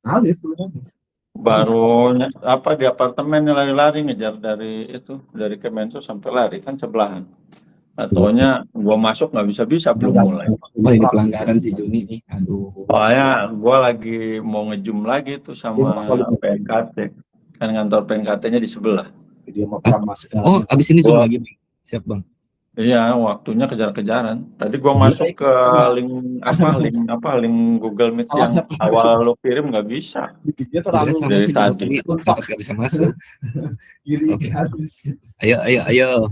Alif baru apa di apartemen lari-lari ngejar dari Kemensos sampai lari kan sebelahan. Ataunya gua masuk nggak bisa belum mulai. Oh, ini pelanggaran si Juni nih. Aduh. Soalnya gua lagi mau ngejum lagi tuh sama PNKT. Kan kantor PNKT-nya di sebelah. Oh, abis ini Zoom Gua- lagi, Bang. Siap, Bang. Iya, waktunya kejar-kejaran. Tadi gua masuk ke link Google Meet yang awal lo kirim nggak bisa. Dia terlalu Dari tadi. nggak bisa masuk. Oke. Ayo.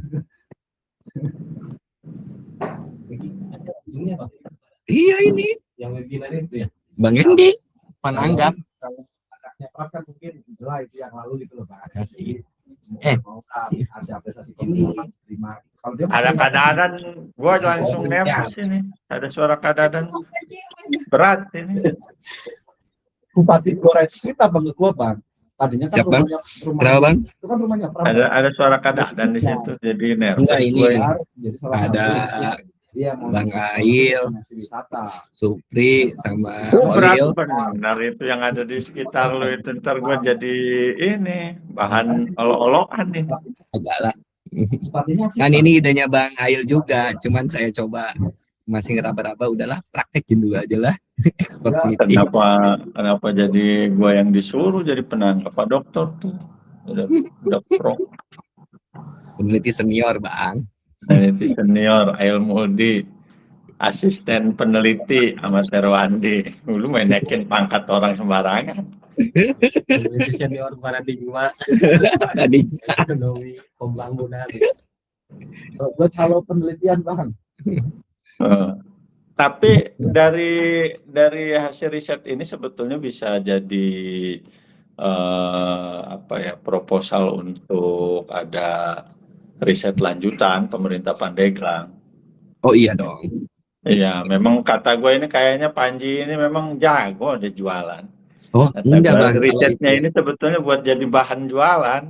Iya ini. Yang webinar itu ya. Bang Endi, Pananggap. Anaknya Prab kan mungkin Julai itu yang lalu gitu loh, Pak. Kasih. Ada apresiasi ini terima. Ada kadadan, gua langsung nervous ini. Ada suara kadadan berat ini. Bupati Goresit apa nggak gua, Bang? Tadinya kan rumahnya Bang? Itu kan rumahnya Prab. Ada suara kadadan di situ, jadi nervous. Enggak ini. Ada Bang Ail, Supri, sama berat benar itu yang ada di sekitar lo itu. Ntar gue jadi ini bahan olok-olokan nih. Agak lah. Kan ini idenya Bang Ail juga, cuman saya coba masih ngeraba-raba, udahlah praktekin dulu aja lah. Kenapa jadi gue yang disuruh jadi penangkap Pak Dokter tuh? Udah pro. Peneliti senior, Bang. Peneliti senior, Ail Muldi, asisten peneliti sama Serwandi. Lu main naikin pangkat orang sembarangan. Peneliti senior paradigma. Ekonomi pembangunan. Buat calon penelitian, Bang. Tapi dari hasil riset ini sebetulnya bisa jadi proposal untuk ada riset lanjutan pemerintah Pandeglang. Oh iya dong. Iya, memang kata gue ini kayaknya Panji ini memang jago ada jualan. Oh, enggak Bang. Risetnya ini sebetulnya buat jadi bahan jualan.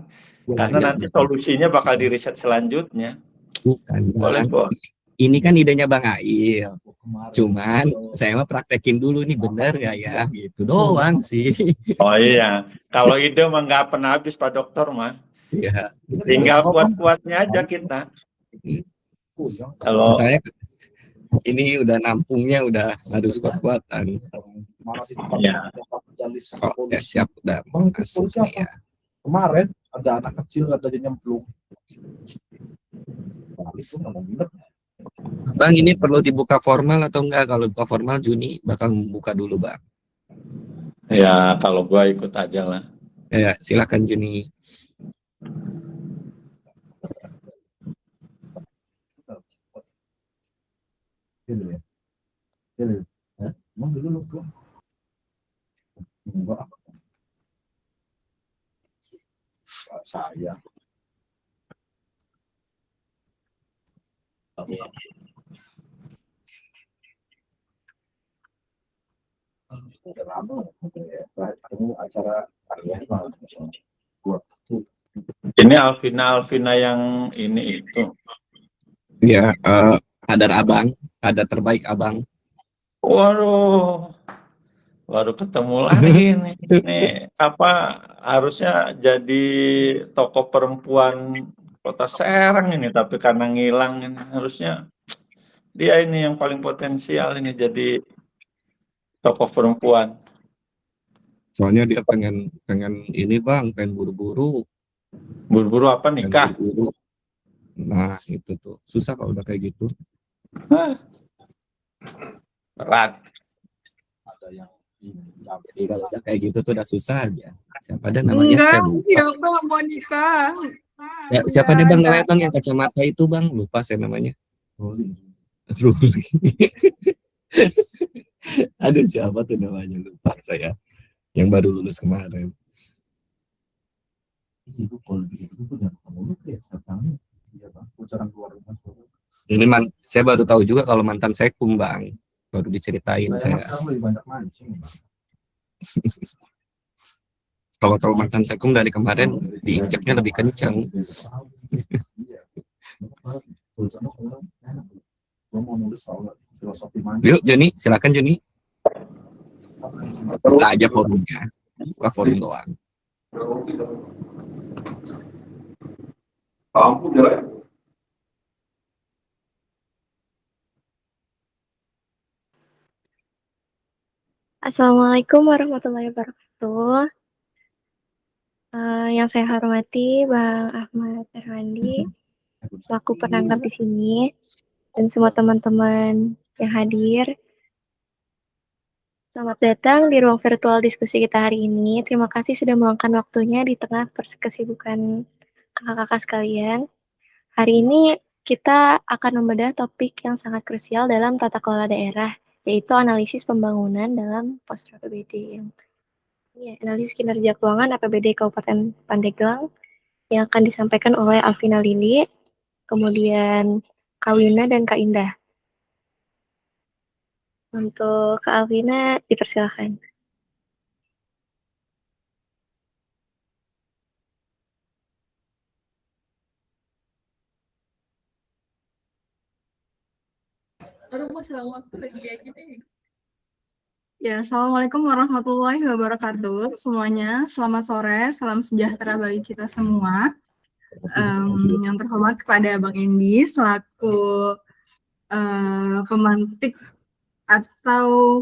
Karena nanti solusinya bakal di riset selanjutnya. Bukan, boleh kok. Ini kan idenya Bang Ail. Cuman saya mah praktekin dulu nih bener gak ya gitu doang sih. Oh iya, kalau ide mah nggak pernah habis Pak Dokter mah. Iya. Tinggal kuat-kuatnya aja kita. Kalau saya ini udah nampungnya udah harus kuat-kuatan. Ya. Oke, siap udah masuk nih ya. Kemarin ada anak kecil katanya nyemplung. Bang, ini perlu dibuka formal atau enggak? Kalau buka formal Juni bakal membuka dulu, Bang. Ya, kalau gua ikut aja lah. Ya, silakan Juni. Saya. Ini Alvina yang ini itu. Ya, kadar abang, kadar terbaik abang. Waduh, baru ketemu lagi nih. Ini apa harusnya jadi tokoh perempuan Kota Serang ini, tapi karena ngilang ini harusnya dia ini yang paling potensial ini jadi tokoh perempuan. Soalnya dia pengen ini Bang, pengen buru-buru. Buru-buru apa nikah? Buru-buru. Nah itu tuh susah kalau udah kayak gitu. Berat. Ada yang jadi kalau udah kayak gitu tuh udah susah aja. Siapa ada namanya? Siapa mau nikah? Ya, siapa nih Bang namanya Bang yang kacamata itu Bang? Lupa saya namanya. Ruli. Aduh siapa tuh namanya lupa saya. Yang baru lulus kemarin. Ini saya baru tahu juga kalau mantan sekum Bang. Baru diceritain saya. Kalau mantan sekum dari kemarin diinjaknya lebih kencang. Yuk Joni, silakan Joni. Buka aja forumnya, buka forum doang. Assalamualaikum warahmatullahi wabarakatuh. Yang saya hormati Bang Ahmad Erwandi selaku penanggap di sini dan semua teman-teman yang hadir. Selamat datang di ruang virtual diskusi kita hari ini. Terima kasih sudah meluangkan waktunya di tengah kesibukan kakak-kakak sekalian. Hari ini kita akan membedah topik yang sangat krusial dalam tata kelola daerah, yaitu analisis pembangunan dalam pos APBD. Analisis kinerja keuangan APBD Kabupaten Pandeglang yang akan disampaikan oleh Alvina Lili, kemudian Kak Wina dan Kak Indah. Untuk Kak Alvina, dipersilakan. Ya, Assalamualaikum warahmatullahi wabarakatuh semuanya. Selamat sore, salam sejahtera bagi kita semua. Yang terhormat kepada Bang Endi selaku pemantik atau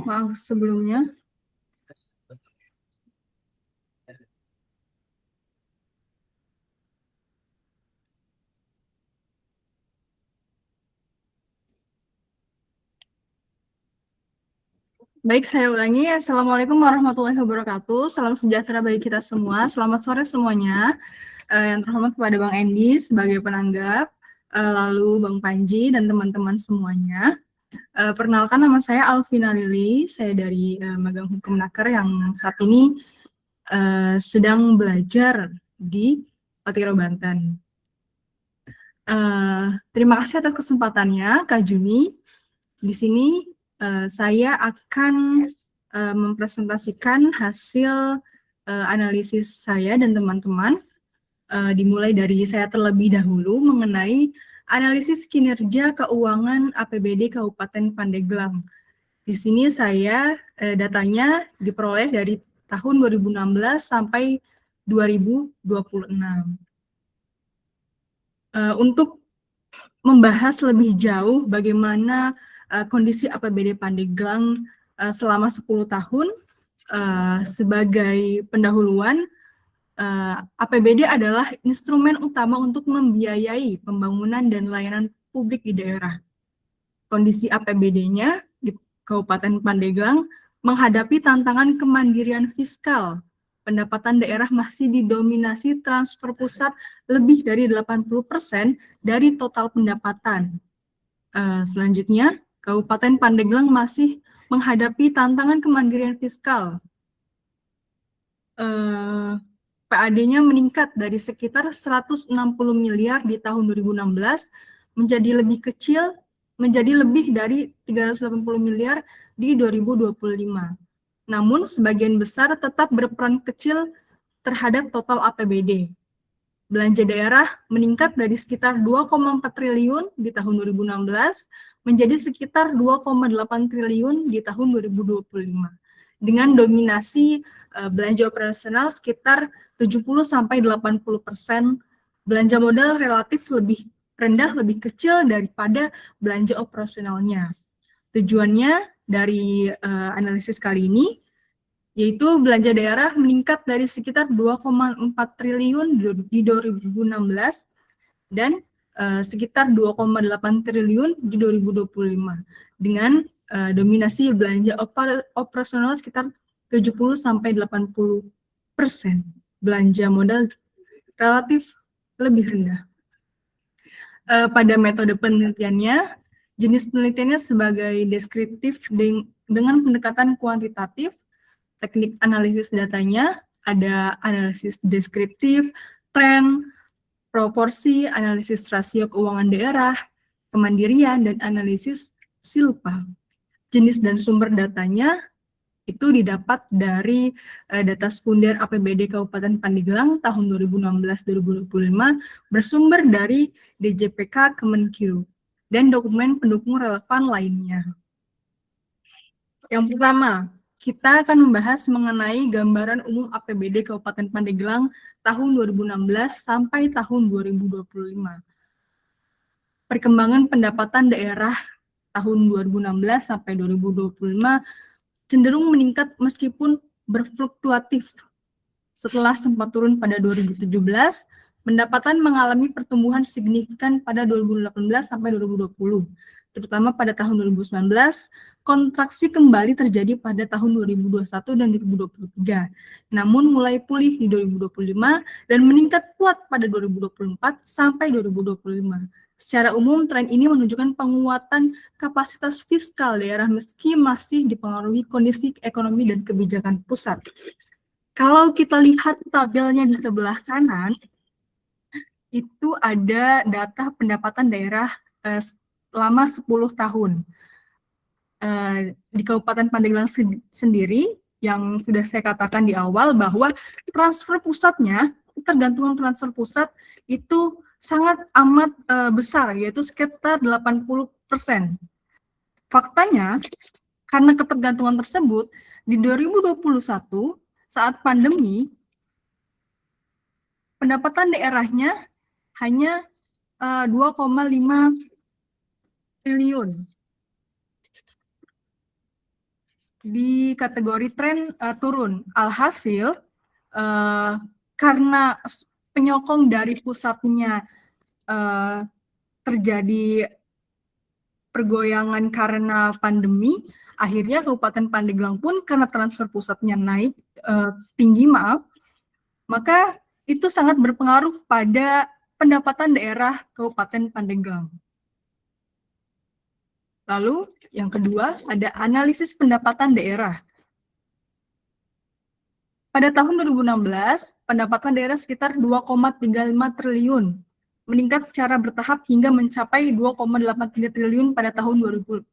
maaf sebelumnya. Baik, saya ulangi. Assalamualaikum warahmatullahi wabarakatuh. Salam sejahtera bagi kita semua. Selamat sore semuanya. Yang terhormat kepada Bang Endi sebagai penanggap, lalu Bang Panji dan teman-teman semuanya. Perkenalkan, nama saya Alvina Lili. Saya dari Magang Hukum Naker yang saat ini sedang belajar di Patiro Banten. Terima kasih atas kesempatannya, Kak Juni. Di sini saya akan mempresentasikan hasil analisis saya dan teman-teman, dimulai dari saya terlebih dahulu mengenai analisis kinerja keuangan APBD Kabupaten Pandeglang. Di sini saya datanya diperoleh dari tahun 2016 sampai 2026. Untuk membahas lebih jauh bagaimana kondisi APBD Pandeglang selama 10 tahun, sebagai pendahuluan, APBD adalah instrumen utama untuk membiayai pembangunan dan layanan publik di daerah. Kondisi APBD-nya di Kabupaten Pandeglang menghadapi tantangan kemandirian fiskal. Pendapatan daerah masih didominasi transfer pusat lebih dari 80% dari total pendapatan. Selanjutnya, Kabupaten Pandeglang masih menghadapi tantangan kemandirian fiskal. PAD-nya meningkat dari sekitar 160 miliar di tahun 2016 menjadi lebih dari 380 miliar di 2025. Namun, sebagian besar tetap berperan kecil terhadap total APBD. Belanja daerah meningkat dari sekitar 2,4 triliun di tahun 2016 menjadi sekitar 2,8 triliun di tahun 2025. Dengan dominasi belanja operasional sekitar 70-80%, belanja modal relatif lebih rendah, lebih kecil daripada belanja operasionalnya. Tujuannya dari analisis kali ini yaitu belanja daerah meningkat dari sekitar 2,4 triliun di 2016 dan sekitar 2,8 triliun di 2025 dengan dominasi belanja operasional sekitar 70-80%. Belanja modal relatif lebih rendah. Pada metode penelitiannya, jenis penelitiannya sebagai deskriptif dengan pendekatan kuantitatif. Teknik analisis datanya ada analisis deskriptif, tren, proporsi, analisis rasio keuangan daerah, kemandirian, dan analisis silpa. Jenis dan sumber datanya itu didapat dari data sekunder APBD Kabupaten Pandeglang tahun 2016-2025 bersumber dari DJPK Kemenq. dan dokumen pendukung relevan lainnya. Yang pertama, kita akan membahas mengenai gambaran umum APBD Kabupaten Pandeglang tahun 2016 sampai tahun 2025. Perkembangan pendapatan daerah tahun 2016 sampai 2025 cenderung meningkat meskipun berfluktuatif. Setelah sempat turun pada 2017, pendapatan mengalami pertumbuhan signifikan pada 2018 sampai 2020. Terutama pada tahun 2019, kontraksi kembali terjadi pada tahun 2021 dan 2023. Namun mulai pulih di 2025 dan meningkat kuat pada 2024 sampai 2025. Secara umum, tren ini menunjukkan penguatan kapasitas fiskal daerah meski masih dipengaruhi kondisi ekonomi dan kebijakan pusat. Kalau kita lihat tabelnya di sebelah kanan, itu ada data pendapatan daerah selama 10 tahun. Di Kabupaten Pandeglang sendiri, yang sudah saya katakan di awal bahwa transfer pusatnya, ketergantungan transfer pusat itu sangat amat besar, yaitu sekitar 80%. Faktanya, karena ketergantungan tersebut, di 2021, saat pandemi, pendapatan daerahnya hanya 2,5 triliun. Di kategori tren turun. Alhasil, karena penyokong dari pusatnya terjadi pergoyangan karena pandemi, akhirnya Kabupaten Pandeglang pun karena transfer pusatnya naik tinggi, maka itu sangat berpengaruh pada pendapatan daerah Kabupaten Pandeglang. Lalu yang kedua ada analisis pendapatan daerah. Pada tahun 2016, pendapatan daerah sekitar 2,35 triliun, meningkat secara bertahap hingga mencapai 2,83 triliun pada tahun 2025.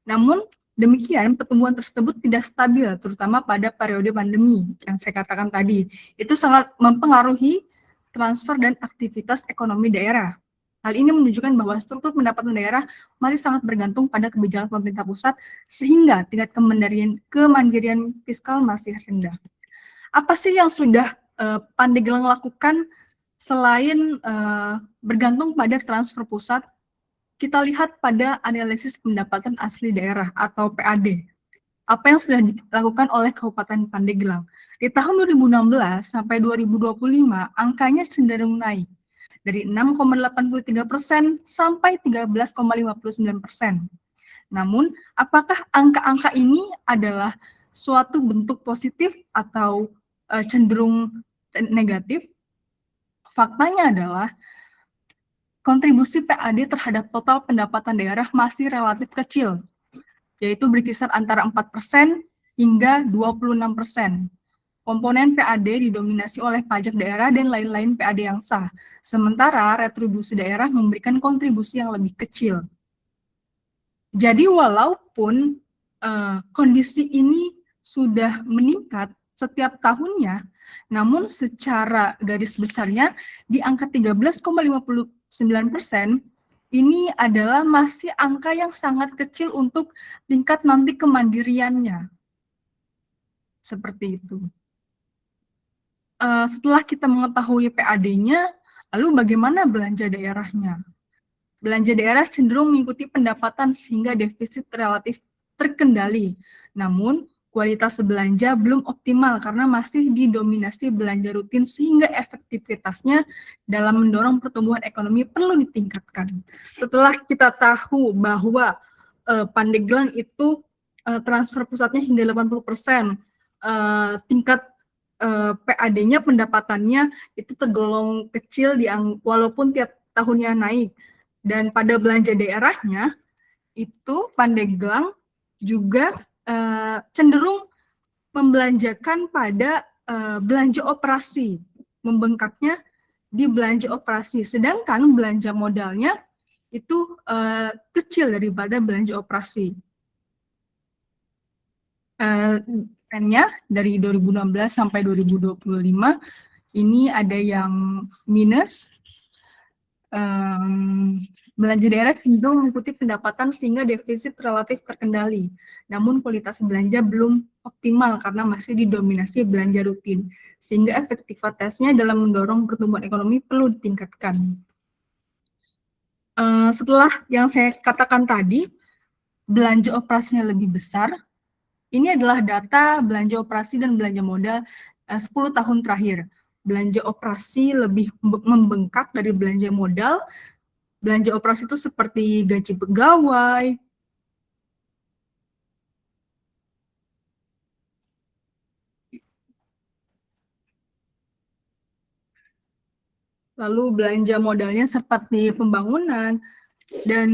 Namun, demikian pertumbuhan tersebut tidak stabil, terutama pada periode pandemi yang saya katakan tadi. Itu sangat mempengaruhi transfer dan aktivitas ekonomi daerah. Hal ini menunjukkan bahwa struktur pendapatan daerah masih sangat bergantung pada kebijakan pemerintah pusat, sehingga tingkat kemandirian fiskal masih rendah. Apa sih yang sudah Pandeglang lakukan selain bergantung pada transfer pusat? Kita lihat pada analisis pendapatan asli daerah atau PAD. Apa yang sudah dilakukan oleh Kabupaten Pandeglang? Di tahun 2016 sampai 2025, angkanya cenderung naik dari 6,83% sampai 13,59%. Namun, apakah angka-angka ini adalah suatu bentuk positif atau cenderung negatif? Faktanya adalah kontribusi PAD terhadap total pendapatan daerah masih relatif kecil, yaitu berkisar antara 4% hingga 26%. Komponen PAD didominasi oleh pajak daerah dan lain-lain PAD yang sah, sementara retribusi daerah memberikan kontribusi yang lebih kecil. Jadi walaupun kondisi ini sudah meningkat setiap tahunnya, namun secara garis besarnya di angka 13,59%, ini adalah masih angka yang sangat kecil untuk tingkat nanti kemandiriannya. Seperti itu. Setelah kita mengetahui PAD-nya, lalu bagaimana belanja daerahnya? Belanja daerah cenderung mengikuti pendapatan sehingga defisit relatif terkendali. Namun, kualitas belanja belum optimal karena masih didominasi belanja rutin sehingga efektivitasnya dalam mendorong pertumbuhan ekonomi perlu ditingkatkan. Setelah kita tahu bahwa Pandeglang itu transfer pusatnya hingga 80%, tingkat PAD-nya pendapatannya itu tergolong kecil walaupun tiap tahunnya naik. Dan pada belanja daerahnya itu Pandeglang juga cenderung membelanjakan pada belanja operasi, membengkaknya di belanja operasi, sedangkan belanja modalnya itu kecil daripada belanja operasi. Trennya dari 2016 sampai 2025 ini ada yang minus, Belanja daerah cenderung mengikuti pendapatan sehingga defisit relatif terkendali. Namun kualitas belanja belum optimal karena masih didominasi belanja rutin, sehingga efektivitasnya dalam mendorong pertumbuhan ekonomi perlu ditingkatkan. Setelah yang saya katakan tadi, belanja operasinya lebih besar. Ini adalah data belanja operasi dan belanja modal 10 tahun terakhir. Belanja operasi lebih membengkak dari belanja modal. Belanja operasi itu seperti gaji pegawai, lalu belanja modalnya seperti pembangunan. Dan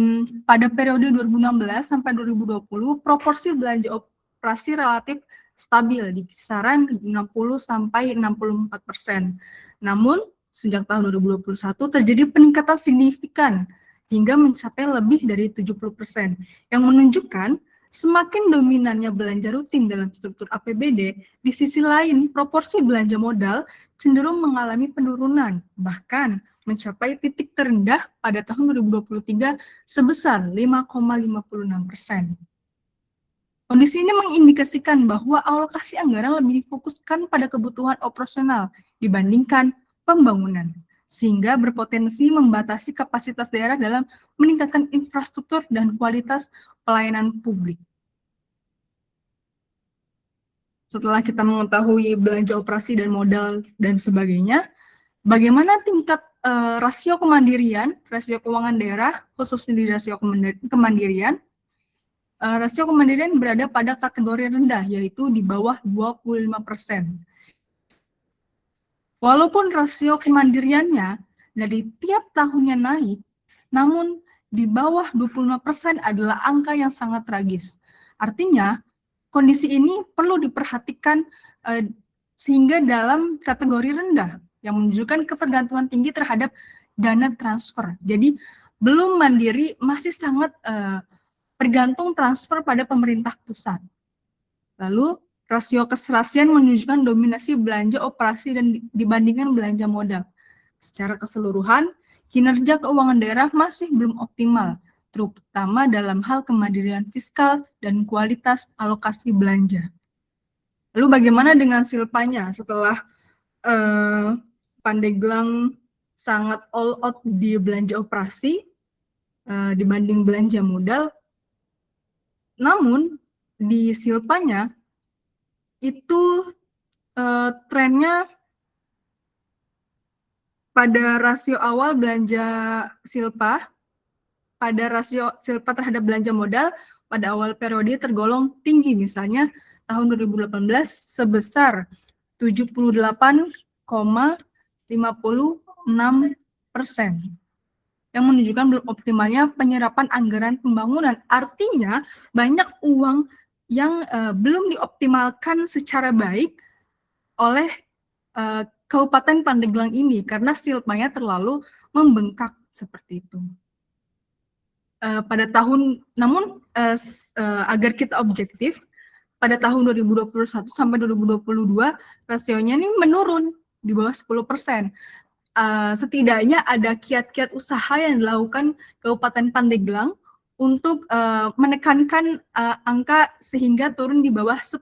pada periode 2016 sampai 2020, proporsi belanja operasi relatif stabil di kisaran 60 sampai 64%. Namun, sejak tahun 2021 terjadi peningkatan signifikan hingga mencapai lebih dari 70%, yang menunjukkan semakin dominannya belanja rutin dalam struktur APBD, di sisi lain proporsi belanja modal cenderung mengalami penurunan, bahkan mencapai titik terendah pada tahun 2023 sebesar 5,56%. Kondisi ini mengindikasikan bahwa alokasi anggaran lebih difokuskan pada kebutuhan operasional dibandingkan pembangunan, sehingga berpotensi membatasi kapasitas daerah dalam meningkatkan infrastruktur dan kualitas pelayanan publik. Setelah kita mengetahui belanja operasi dan modal dan sebagainya, bagaimana tingkat rasio kemandirian, rasio keuangan daerah, khususnya di rasio kemandirian? Rasio kemandirian berada pada kategori rendah, yaitu di bawah 25%. Walaupun rasio kemandiriannya dari tiap tahunnya naik, namun di bawah 25% adalah angka yang sangat tragis. Artinya, kondisi ini perlu diperhatikan sehingga dalam kategori rendah, yang menunjukkan ketergantungan tinggi terhadap dana transfer. Jadi belum mandiri, masih sangat bergantung transfer pada pemerintah pusat. Lalu rasio keserasian menunjukkan dominasi belanja operasi dan dibandingkan belanja modal. Secara keseluruhan, kinerja keuangan daerah masih belum optimal, terutama dalam hal kemandirian fiskal dan kualitas alokasi belanja. Lalu bagaimana dengan silpanya setelah Pandeglang sangat all out di belanja operasi dibanding belanja modal. Namun di silpanya itu trennya pada rasio awal belanja silpa, pada rasio silpa terhadap belanja modal pada awal periode tergolong tinggi, misalnya tahun 2018 sebesar 78,56%, yang menunjukkan belum optimalnya penyerapan anggaran pembangunan. Artinya banyak uang yang belum dioptimalkan secara baik oleh Kabupaten Pandeglang ini karena silpanya terlalu membengkak seperti itu. Agar kita objektif, pada tahun 2021 sampai 2022 rasionya ini menurun di bawah 10%. Setidaknya ada kiat-kiat usaha yang dilakukan Kabupaten Pandeglang untuk menekankan angka sehingga turun di bawah 10%.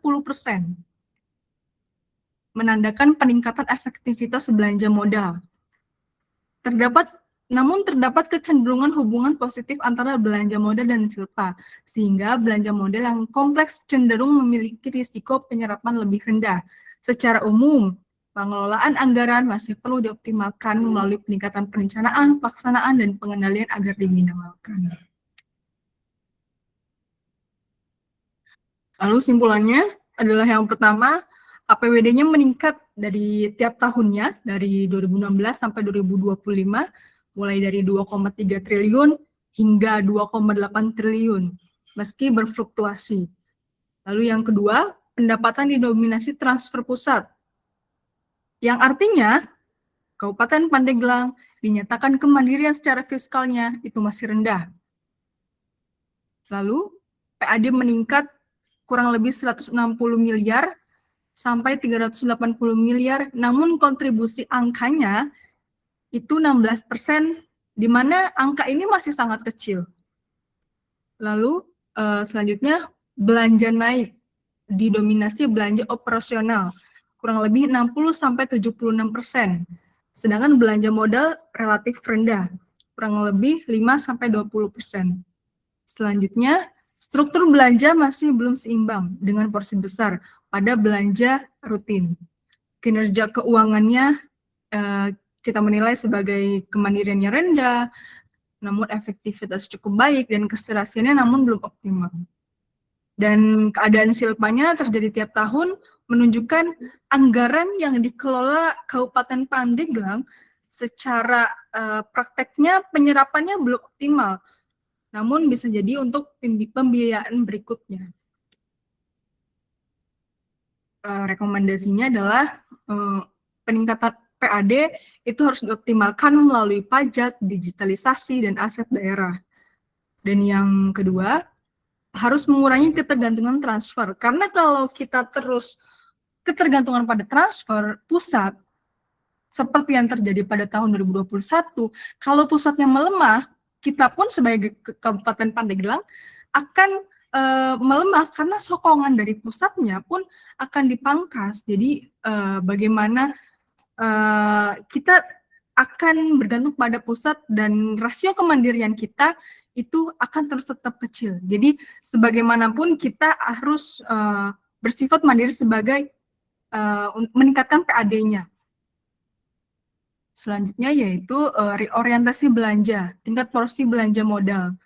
Menandakan peningkatan efektivitas belanja modal. Namun terdapat kecenderungan hubungan positif antara belanja modal dan silpa, sehingga belanja modal yang kompleks cenderung memiliki risiko penyerapan lebih rendah. Secara umum, pengelolaan anggaran masih perlu dioptimalkan melalui peningkatan perencanaan, pelaksanaan, dan pengendalian agar diminimalkan. Lalu simpulannya adalah yang pertama, APBD-nya meningkat dari tiap tahunnya, dari 2016 sampai 2025, mulai dari 2,3 triliun hingga 2,8 triliun, meski berfluktuasi. Lalu yang kedua, pendapatan didominasi transfer pusat, yang artinya Kabupaten Pandeglang dinyatakan kemandirian secara fiskalnya itu masih rendah. Lalu PAD meningkat kurang lebih 160 miliar sampai 380 miliar, namun kontribusi angkanya itu 16% di mana angka ini masih sangat kecil. Lalu selanjutnya belanja naik, didominasi belanja operasional, kurang lebih 60-76%. Sedangkan belanja modal relatif rendah, kurang lebih 5-20%. Selanjutnya, struktur belanja masih belum seimbang dengan porsi besar pada belanja rutin. Kinerja keuangannya kita menilai sebagai kemandiriannya rendah, namun efektivitas cukup baik dan keserasiannya namun belum optimal. Dan keadaan silpanya terjadi tiap tahun menunjukkan anggaran yang dikelola Kabupaten Pandeglang secara prakteknya penyerapannya belum optimal, namun bisa jadi untuk pembiayaan berikutnya. Rekomendasinya adalah peningkatan PAD itu harus dioptimalkan melalui pajak, digitalisasi, dan aset daerah. Dan yang kedua, harus mengurangi ketergantungan transfer. Karena kalau kita terus ketergantungan pada transfer pusat, seperti yang terjadi pada tahun 2021, kalau pusatnya melemah, kita pun sebagai Kabupaten Pandeglang akan melemah karena sokongan dari pusatnya pun akan dipangkas. Jadi bagaimana kita akan bergantung pada pusat dan rasio kemandirian kita itu akan terus tetap kecil. Jadi sebagaimanapun kita harus bersifat mandiri sebagai meningkatkan PAD-nya. Selanjutnya yaitu reorientasi belanja, tingkat porsi belanja modal.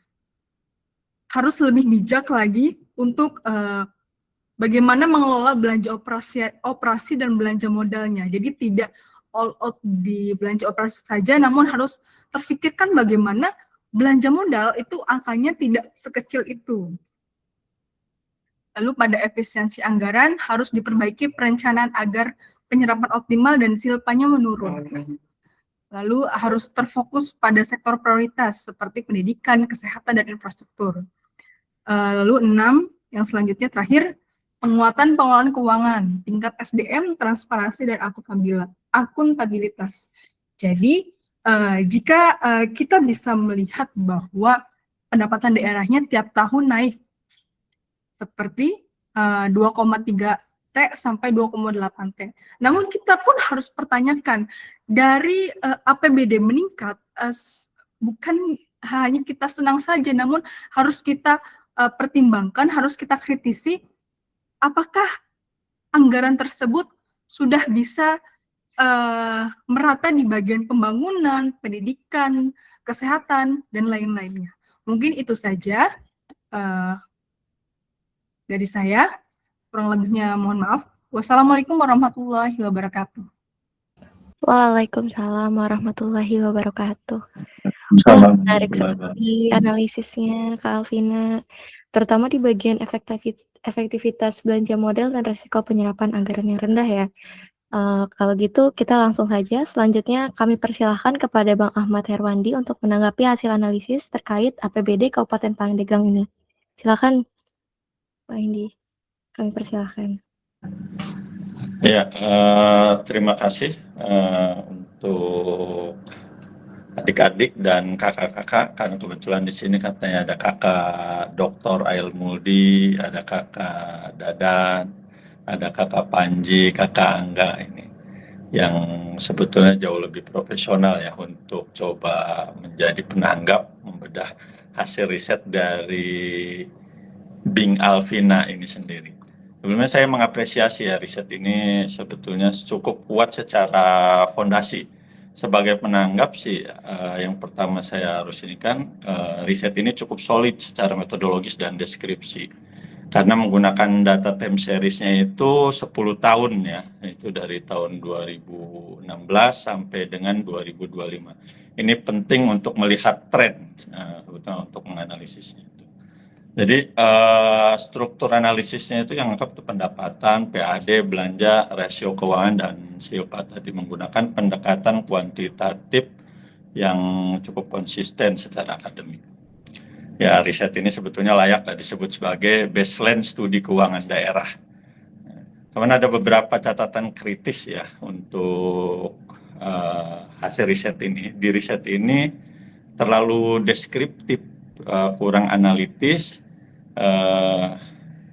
Harus lebih bijak lagi untuk bagaimana mengelola belanja operasi dan belanja modalnya. Jadi tidak all out di belanja operasi saja, namun harus terfikirkan bagaimana belanja modal itu angkanya tidak sekecil itu. Lalu pada efisiensi anggaran harus diperbaiki perencanaan agar penyerapan optimal dan silpanya menurun. Lalu harus terfokus pada sektor prioritas seperti pendidikan, kesehatan, dan infrastruktur. Lalu 6, yang selanjutnya terakhir, penguatan pengelolaan keuangan, tingkat SDM, transparansi, dan akuntabilitas. Jadi, jika kita bisa melihat bahwa pendapatan daerahnya tiap tahun naik, seperti 2,3 T sampai 2,8 T. Namun kita pun harus pertanyakan, dari APBD meningkat, bukan hanya kita senang saja, namun harus kita pertimbangkan, harus kita kritisi, apakah anggaran tersebut sudah bisa merata di bagian pembangunan, pendidikan, kesehatan, dan lain-lainnya. Mungkin itu saja dari saya. Kurang lebihnya mohon maaf. Wassalamualaikum warahmatullahi wabarakatuh. Waalaikumsalam warahmatullahi wabarakatuh. Menarik sekali analisisnya Kak Alvina, terutama di bagian efektivitas belanja modal dan resiko penyerapan anggaran yang rendah ya. Kalau gitu kita langsung saja. Selanjutnya kami persilahkan kepada Bang Ahmad Herwandi untuk menanggapi hasil analisis terkait APBD Kabupaten Pandeglang ini. Silakan Pak Indi, kami persilahkan. Ya, terima kasih untuk adik-adik dan kakak-kakak, karena kebetulan di sini katanya ada kakak Dr. Ail Muldi, ada kakak Dadan, ada kakak Panji, kakak Angga ini, yang sebetulnya jauh lebih profesional ya untuk coba menjadi penanggap, membedah hasil riset dari Bing Alvina ini sendiri. Sebelumnya saya mengapresiasi ya riset ini sebetulnya cukup kuat secara fondasi. Sebagai penanggap sih, yang pertama saya harus ini kan riset ini cukup solid secara metodologis dan deskripsi. Karena menggunakan data time series-nya itu 10 tahun ya, itu dari tahun 2016 sampai dengan 2025. Ini penting untuk melihat tren, sebetulnya untuk menganalisisnya. Jadi struktur analisisnya itu yang lengkap itu pendapatan, PAD, belanja, rasio keuangan, dan silpa tadi menggunakan pendekatan kuantitatif yang cukup konsisten secara akademik. Ya, riset ini sebetulnya layak disebut sebagai baseline studi keuangan daerah. Cuman ada beberapa catatan kritis ya untuk hasil riset ini. Di riset ini terlalu deskriptif, kurang analitis.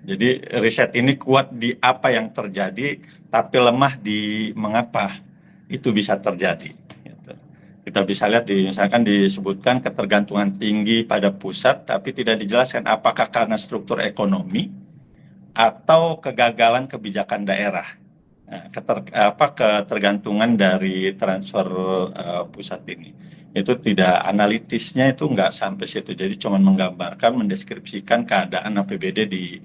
Jadi riset ini kuat di apa yang terjadi, tapi lemah di mengapa itu bisa terjadi. Gitu. Kita bisa lihat misalkan disebutkan ketergantungan tinggi pada pusat, tapi tidak dijelaskan apakah karena struktur ekonomi atau kegagalan kebijakan daerah. Nah, ketergantungan dari transfer pusat ini. Itu tidak, analitisnya itu nggak sampai situ, jadi cuma menggambarkan, mendeskripsikan keadaan APBD di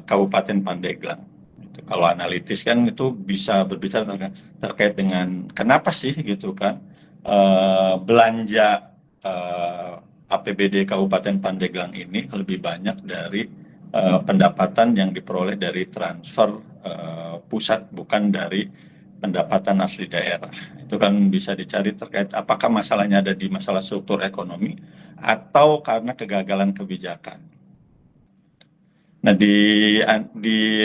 Kabupaten Pandeglang. Gitu. Kalau analitis kan itu bisa berbicara terkait dengan kenapa sih gitu kan belanja APBD Kabupaten Pandeglang ini lebih banyak dari pendapatan yang diperoleh dari transfer pusat, bukan dari pendapatan asli daerah. Itu kan bisa dicari terkait apakah masalahnya ada di masalah struktur ekonomi atau karena kegagalan kebijakan. Nah, di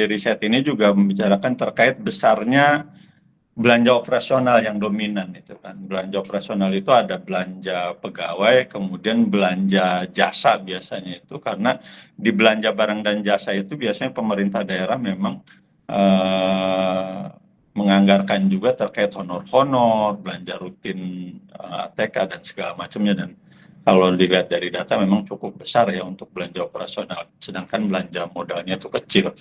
riset ini juga membicarakan terkait besarnya belanja operasional yang dominan itu kan. Belanja operasional itu ada belanja pegawai, kemudian belanja jasa biasanya itu, karena di belanja barang dan jasa itu biasanya pemerintah daerah memang menganggarkan juga terkait honor-honor, belanja rutin ATK dan segala macamnya, dan kalau dilihat dari data memang cukup besar ya untuk belanja operasional, sedangkan belanja modalnya itu kecil,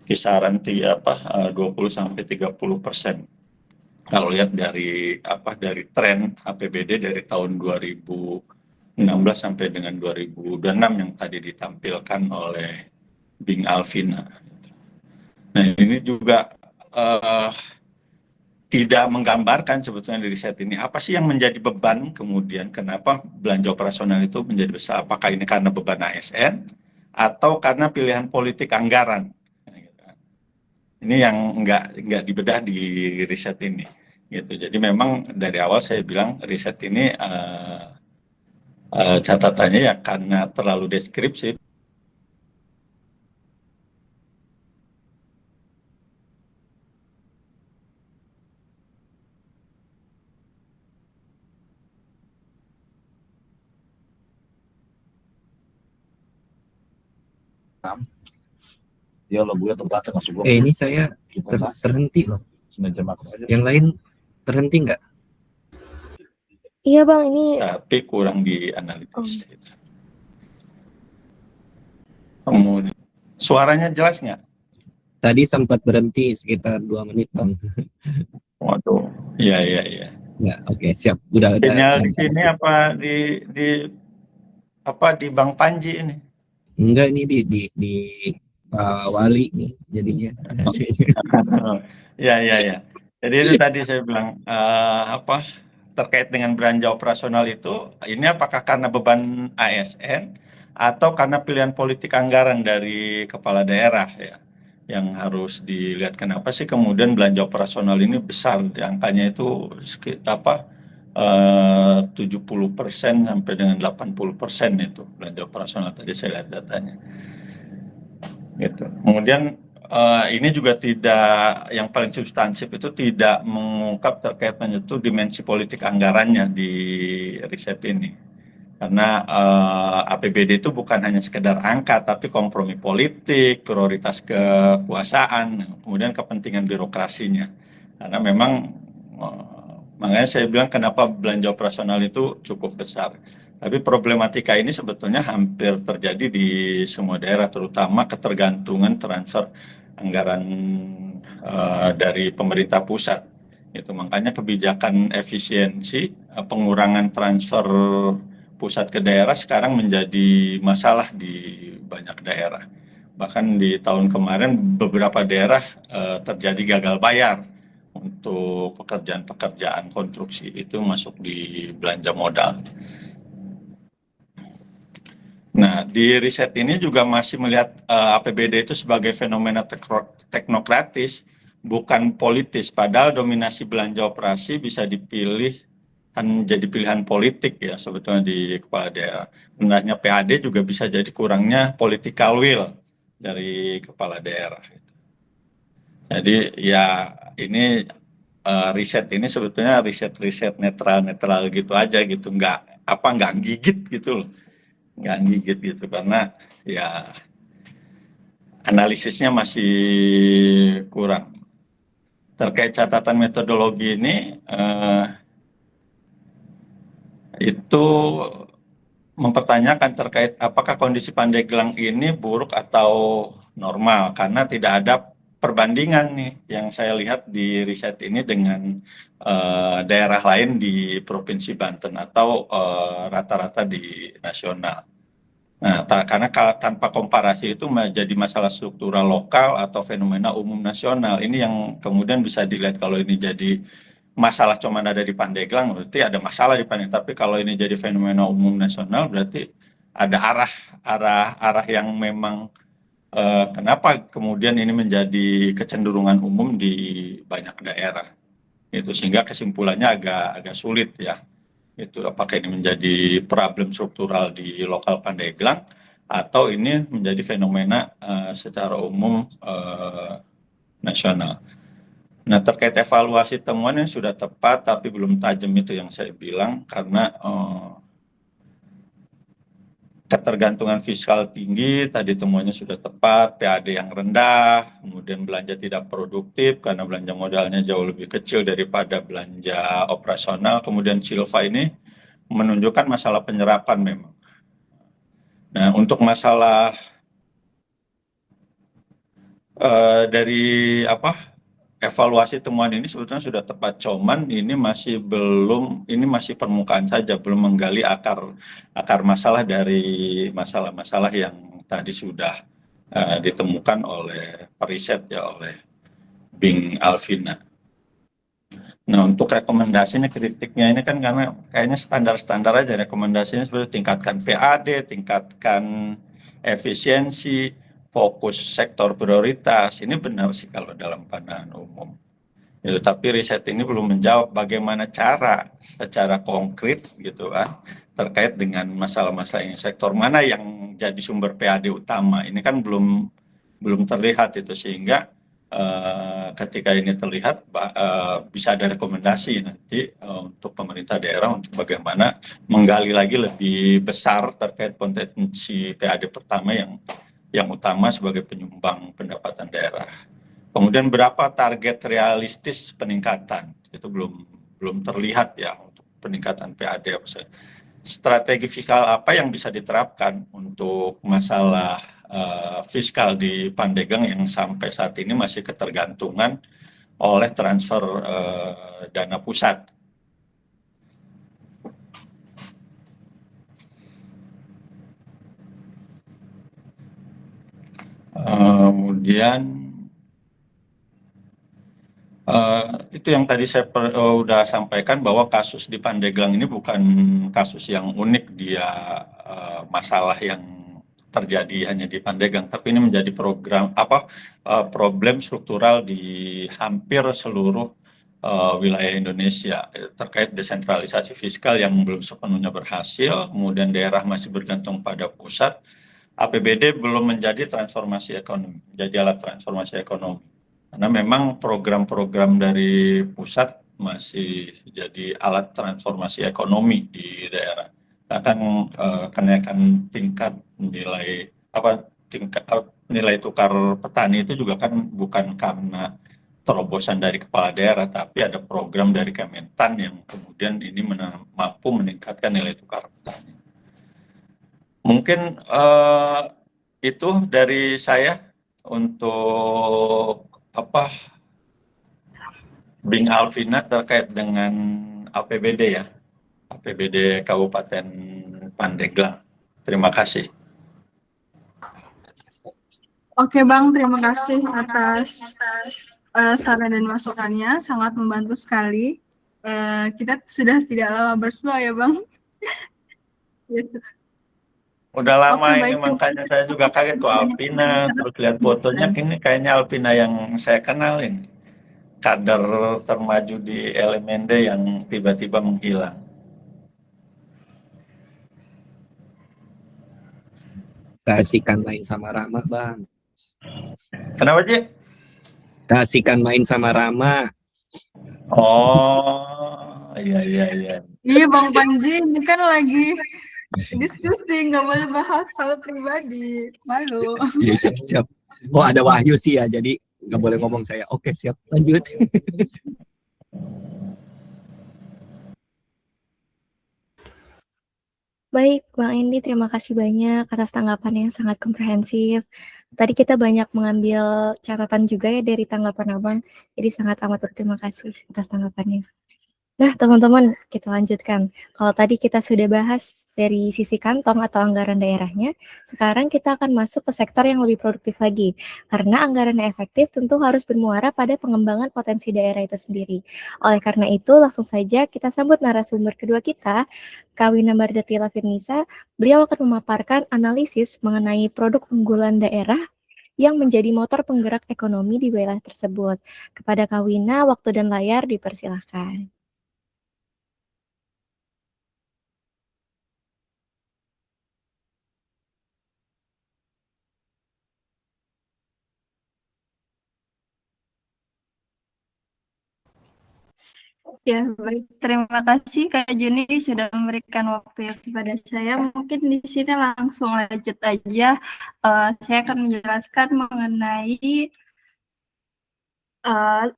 kisaran 20-30%. Kalau lihat dari tren APBD dari tahun 2016 sampai dengan 2026 yang tadi ditampilkan oleh Bing Alvina. Nah, ini juga tidak menggambarkan sebetulnya di riset ini apa sih yang menjadi beban, kemudian kenapa belanja operasional itu menjadi besar, apakah ini karena beban ASN atau karena pilihan politik anggaran. Ini yang nggak dibedah di riset ini gitu. Jadi memang dari awal saya bilang riset ini catatannya ya karena terlalu deskripsi. Ya lo gue terbatas masuk gue. Ini saya terhenti loh. Yang lain terhenti nggak? Iya Bang, ini Tapi kurang dianalitis. Gitu. Kemudian suaranya jelas nggak? Tadi sempat berhenti sekitar 2 menit Bang. Waduh, iya. Ya, oke, siap. Udah. Sinyal di sini apa di Bang Panji ini? Enggak, ini di Pak Wali nih jadinya. Ya. Jadi itu tadi saya bilang terkait dengan belanja operasional itu, ini apakah karena beban ASN atau karena pilihan politik anggaran dari kepala daerah ya, yang harus dilihat kenapa sih kemudian belanja operasional ini besar, angkanya itu 70% sampai dengan 80% itu belanja operasional, tadi saya lihat datanya. Gitu. Kemudian ini juga tidak, yang paling substansif itu tidak mengungkap terkait menyentuh dimensi politik anggarannya di riset ini. Karena APBD itu bukan hanya sekedar angka, tapi kompromi politik, prioritas kekuasaan, kemudian kepentingan birokrasinya. Karena memang makanya saya bilang kenapa belanja operasional itu cukup besar. Tapi problematika ini sebetulnya hampir terjadi di semua daerah, terutama ketergantungan transfer anggaran dari pemerintah pusat. Itu makanya kebijakan efisiensi, pengurangan transfer pusat ke daerah sekarang menjadi masalah di banyak daerah. Bahkan di tahun kemarin beberapa daerah terjadi gagal bayar untuk pekerjaan-pekerjaan konstruksi, itu masuk di belanja modal. Nah, di riset ini juga masih melihat APBD itu sebagai fenomena teknokratis, bukan politis. Padahal dominasi belanja operasi bisa dipilih jadi pilihan politik ya sebetulnya di kepala daerah. Rendahnya PAD juga bisa jadi kurangnya political will dari kepala daerah. Jadi ya ini riset ini sebetulnya riset netral gitu aja gitu, nggak nggak gigit gitu loh, nggak gigit gitu karena ya analisisnya masih kurang. Terkait catatan metodologi ini itu mempertanyakan terkait apakah kondisi Pandeglang ini buruk atau normal karena tidak ada perbandingan nih yang saya lihat di riset ini dengan daerah lain di Provinsi Banten atau rata-rata di nasional. Nah, karena tanpa komparasi itu menjadi masalah struktural lokal atau fenomena umum nasional. Ini yang kemudian bisa dilihat kalau ini jadi masalah cuma ada di Pandeglang, berarti ada masalah di Pandeglang. Tapi kalau ini jadi fenomena umum nasional, berarti ada arah yang memang kenapa kemudian ini menjadi kecenderungan umum di banyak daerah. Itu sehingga kesimpulannya agak sulit ya. Itu apakah ini menjadi problem struktural di lokal Pandeglang atau ini menjadi fenomena secara umum nasional. Nah, terkait evaluasi temuan yang sudah tepat tapi belum tajam itu yang saya bilang karena ketergantungan fiskal tinggi, tadi temuannya sudah tepat, PAD yang rendah, kemudian belanja tidak produktif karena belanja modalnya jauh lebih kecil daripada belanja operasional, kemudian Silva ini menunjukkan masalah penyerapan memang. Nah, untuk masalah dari evaluasi temuan ini sebetulnya sudah tepat, cuman ini masih permukaan saja, belum menggali akar masalah dari masalah-masalah yang tadi sudah ditemukan oleh periset ya, oleh Bing Alvina. Nah, untuk rekomendasinya, kritiknya ini kan karena kayaknya standar-standar aja rekomendasinya, seperti tingkatkan PAD, tingkatkan efisiensi, fokus sektor prioritas. Ini benar sih kalau dalam pandangan umum. Ya, tapi riset ini belum menjawab bagaimana cara secara konkret gitu kan terkait dengan masalah-masalah ini, sektor mana yang jadi sumber PAD utama. Ini kan belum terlihat itu, sehingga ketika ini terlihat bisa ada rekomendasi nanti untuk pemerintah daerah untuk bagaimana menggali lagi lebih besar terkait potensi PAD pertama yang utama sebagai penyumbang pendapatan daerah. Kemudian berapa target realistis peningkatan, itu belum terlihat ya untuk peningkatan PAD. Strategi fiskal apa yang bisa diterapkan untuk masalah fiskal di Pandeglang yang sampai saat ini masih ketergantungan oleh transfer dana pusat. Kemudian itu yang tadi saya sudah sampaikan bahwa kasus di Pandeglang ini bukan kasus yang unik, dia masalah yang terjadi hanya di Pandeglang, tapi ini menjadi problem struktural di hampir seluruh wilayah Indonesia terkait desentralisasi fiskal yang belum sepenuhnya berhasil, kemudian daerah masih bergantung pada pusat. APBD belum menjadi transformasi ekonomi, menjadi alat transformasi ekonomi. Karena memang program-program dari pusat masih jadi alat transformasi ekonomi di daerah. Akan kenaikan tingkat nilai tukar petani itu juga kan bukan karena terobosan dari kepala daerah, tapi ada program dari Kementan yang kemudian ini mampu meningkatkan nilai tukar petani. Mungkin itu dari saya untuk Bing Alvina terkait dengan APBD ya, APBD Kabupaten Pandeglang. Terima kasih. Oke Bang, terima kasih atas saran dan masukannya, sangat membantu sekali. Kita sudah tidak lama bersua ya Bang. Udah lama Oke, ini, baik. makanya saya juga kaget kok Alvina, terus lihat fotonya ini kayaknya Alvina yang saya kenal ini. Kader termaju di LMND yang tiba-tiba menghilang. Kasihkan main sama Rama, Bang. Kenapa sih? Kasihkan main sama Rama. Oh, iya. Iya Bang Panji, ini kan lagi diskusi, nggak boleh bahas hal pribadi. Malu. Iya, siap, siap. Oh, ada Wahyu sih ya, jadi nggak boleh ngomong saya. Oke, siap. Lanjut. Baik, Bang Endi, terima kasih banyak atas tanggapan yang sangat komprehensif. Tadi kita banyak mengambil catatan juga ya dari tanggapan Abang, jadi sangat amat berterima kasih atas tanggapannya. Nah, teman-teman, kita lanjutkan. Kalau tadi kita sudah bahas dari sisi kantong atau anggaran daerahnya, sekarang kita akan masuk ke sektor yang lebih produktif lagi. Karena anggaran yang efektif tentu harus bermuara pada pengembangan potensi daerah itu sendiri. Oleh karena itu, langsung saja kita sambut narasumber kedua kita, Kawina Mardatila Firnisa. Beliau akan memaparkan analisis mengenai produk unggulan daerah yang menjadi motor penggerak ekonomi di wilayah tersebut. Kepada Kawina, waktu dan layar dipersilahkan. Ya, baik. Terima kasih Kak Juni sudah memberikan waktu kepada saya. Mungkin di sini langsung lanjut aja. Saya akan menjelaskan mengenai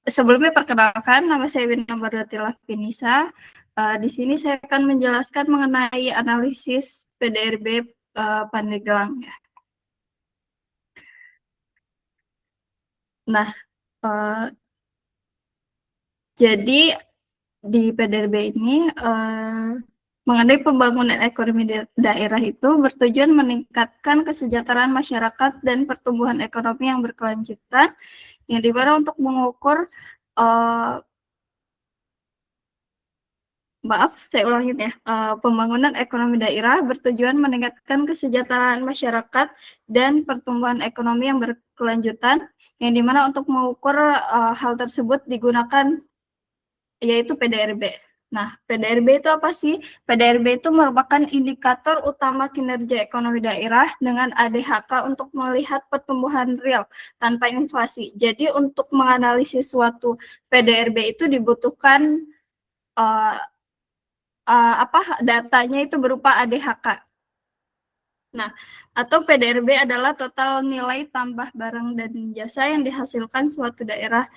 sebelumnya perkenalkan, nama saya Wina Mardatila Finisa. Di sini saya akan menjelaskan mengenai analisis PDRB Pandeglang. Nah, jadi di PDRB ini mengenai pembangunan ekonomi daerah itu bertujuan meningkatkan kesejahteraan masyarakat dan pertumbuhan ekonomi yang berkelanjutan, yang dimana untuk mengukur saya ulangin ya, pembangunan ekonomi daerah bertujuan meningkatkan kesejahteraan masyarakat dan pertumbuhan ekonomi yang berkelanjutan, yang dimana untuk mengukur hal tersebut digunakan yaitu PDRB. Nah, PDRB itu apa sih? PDRB itu merupakan indikator utama kinerja ekonomi daerah dengan ADHK untuk melihat pertumbuhan real tanpa inflasi. Jadi untuk menganalisis suatu PDRB itu dibutuhkan datanya itu berupa ADHK. Nah, atau PDRB adalah total nilai tambah barang dan jasa yang dihasilkan suatu daerah.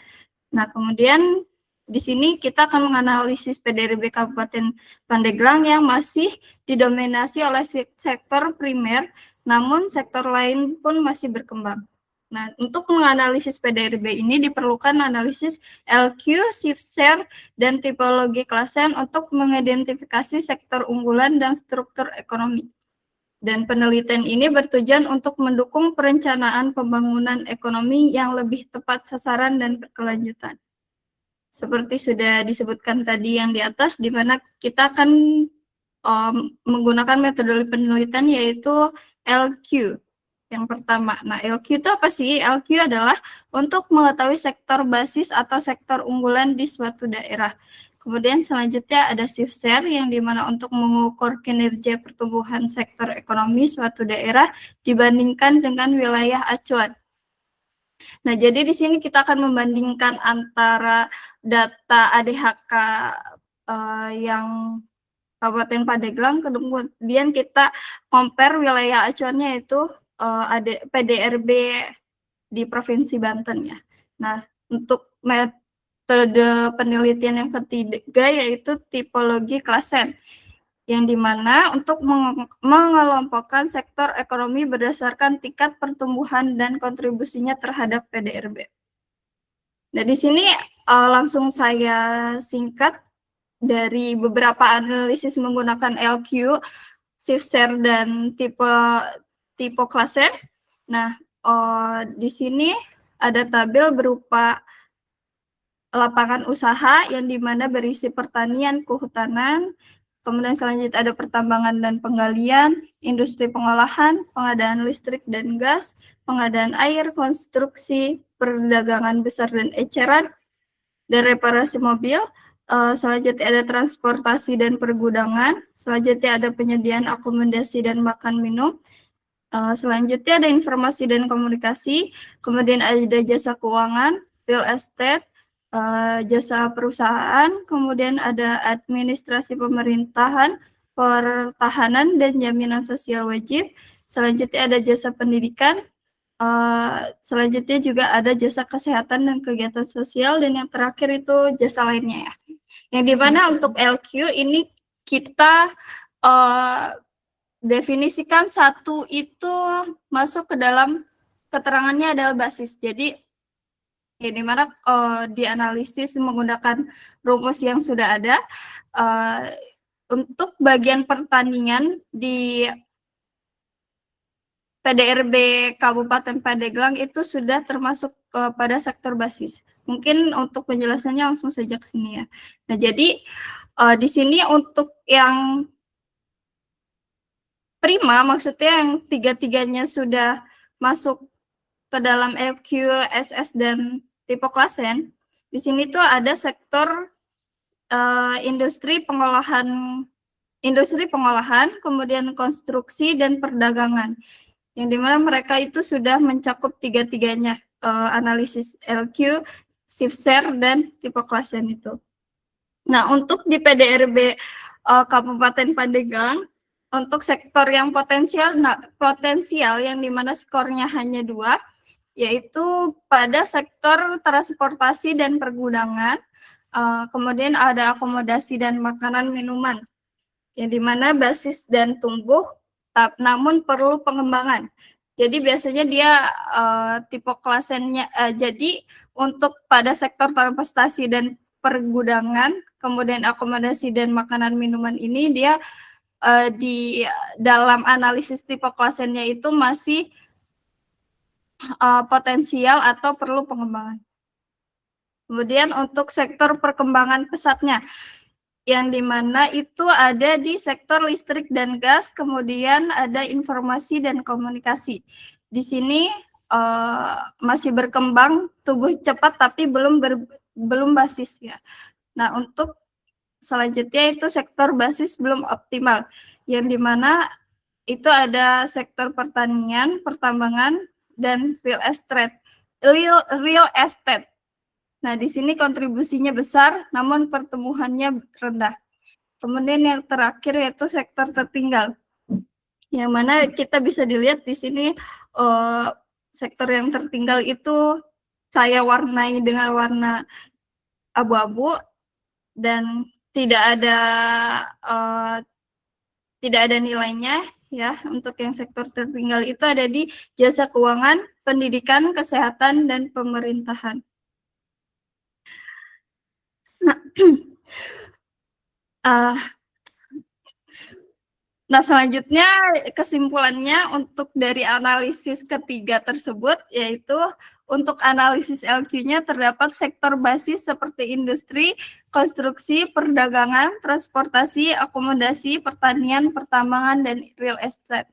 Nah, kemudian di sini kita akan menganalisis PDRB Kabupaten Pandeglang yang masih didominasi oleh sektor primer, namun sektor lain pun masih berkembang. Nah, untuk menganalisis PDRB ini diperlukan analisis LQ, shift share, dan tipologi klasen untuk mengidentifikasi sektor unggulan dan struktur ekonomi. Dan penelitian ini bertujuan untuk mendukung perencanaan pembangunan ekonomi yang lebih tepat sasaran dan berkelanjutan. Seperti sudah disebutkan tadi yang di atas, di mana kita akan menggunakan metode penelitian yaitu LQ. Yang pertama, nah LQ itu apa sih? LQ adalah untuk mengetahui sektor basis atau sektor unggulan di suatu daerah. Kemudian selanjutnya ada shift share yang dimana untuk mengukur kinerja pertumbuhan sektor ekonomi suatu daerah dibandingkan dengan wilayah acuan. Nah, jadi di sini kita akan membandingkan antara data ADHK yang Kabupaten Pandeglang, kemudian kita compare wilayah acuannya itu ada PDRB di Provinsi Banten ya. Nah, untuk metode penelitian yang ketiga yaitu tipologi klasen, yang dimana untuk mengelompokkan sektor ekonomi berdasarkan tingkat pertumbuhan dan kontribusinya terhadap PDRB. Nah, di sini langsung saya singkat dari beberapa analisis menggunakan LQ, shift share, dan tipe klasen. Nah, di sini ada tabel berupa lapangan usaha yang dimana berisi pertanian, kehutanan, kemudian selanjutnya ada pertambangan dan penggalian, industri pengolahan, pengadaan listrik dan gas, pengadaan air, konstruksi, perdagangan besar dan eceran, dan reparasi mobil. Selanjutnya ada transportasi dan pergudangan, selanjutnya ada penyediaan akomodasi dan makan minum, selanjutnya ada informasi dan komunikasi, kemudian ada jasa keuangan, real estate, jasa perusahaan, kemudian ada administrasi pemerintahan, pertahanan dan jaminan sosial wajib. Selanjutnya ada jasa pendidikan. Selanjutnya juga ada jasa kesehatan dan kegiatan sosial, dan yang terakhir itu jasa lainnya ya. Yang dimana untuk LQ ini kita definisikan satu itu masuk ke dalam keterangannya adalah basis. Jadi ya, di mana dianalisis menggunakan rumus yang sudah ada. Untuk bagian pertanian di PDRB Kabupaten Pandeglang itu sudah termasuk pada sektor basis. Mungkin untuk penjelasannya langsung saja ke sini ya. Nah, jadi di sini untuk yang prima, maksudnya yang tiga-tiganya sudah masuk ke dalam LQ, SS, dan tipe klasen. Di sini tuh ada sektor industri pengolahan, kemudian konstruksi dan perdagangan. Yang dimana mereka itu sudah mencakup tiga-tiganya, analisis LQ, SIFSER, dan tipe klasen itu. Nah, untuk di PDRB Kabupaten Pandeglang, untuk sektor yang potensial yang dimana skornya hanya 2, yaitu pada sektor transportasi dan pergudangan, kemudian ada akomodasi dan makanan minuman, yang dimana basis dan tumbuh, namun perlu pengembangan. Jadi biasanya dia tipe klasennya, jadi untuk pada sektor transportasi dan pergudangan, kemudian akomodasi dan makanan minuman ini dia di dalam analisis tipe klasennya itu masih potensial atau perlu pengembangan. Kemudian untuk sektor perkembangan pesatnya, yang dimana itu ada di sektor listrik dan gas, kemudian ada informasi dan komunikasi. Di sini masih berkembang, tumbuh cepat tapi belum basis ya. Nah, untuk selanjutnya itu sektor basis belum optimal, yang dimana itu ada sektor pertanian, pertambangan, dan real estate. Nah, di sini kontribusinya besar, namun pertumbuhannya rendah. Kemudian yang terakhir yaitu sektor tertinggal, yang mana kita bisa dilihat di sini sektor yang tertinggal itu saya warnai dengan warna abu-abu, dan tidak ada nilainya ya. Untuk yang sektor tertinggal itu ada di jasa keuangan, pendidikan, kesehatan, dan pemerintahan. Nah, selanjutnya kesimpulannya untuk dari analisis ketiga tersebut, yaitu untuk analisis LQ-nya terdapat sektor basis seperti industri, konstruksi, perdagangan, transportasi, akomodasi, pertanian, pertambangan, dan real estate.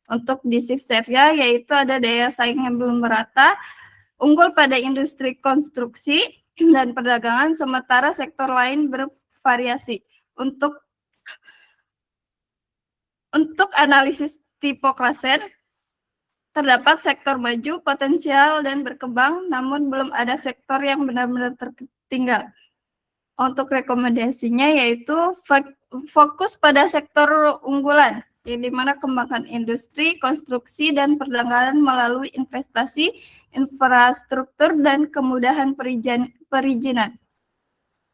Untuk di SIFSER-nya yaitu ada daya saing yang belum merata, unggul pada industri konstruksi dan perdagangan, sementara sektor lain bervariasi. Untuk analisis tipe klasen, terdapat sektor maju, potensial, dan berkembang, namun belum ada sektor yang benar-benar tertinggal. Untuk rekomendasinya yaitu fokus pada sektor unggulan, yang dimana kembangkan industri, konstruksi, dan perdagangan melalui investasi, infrastruktur, dan kemudahan perizinan.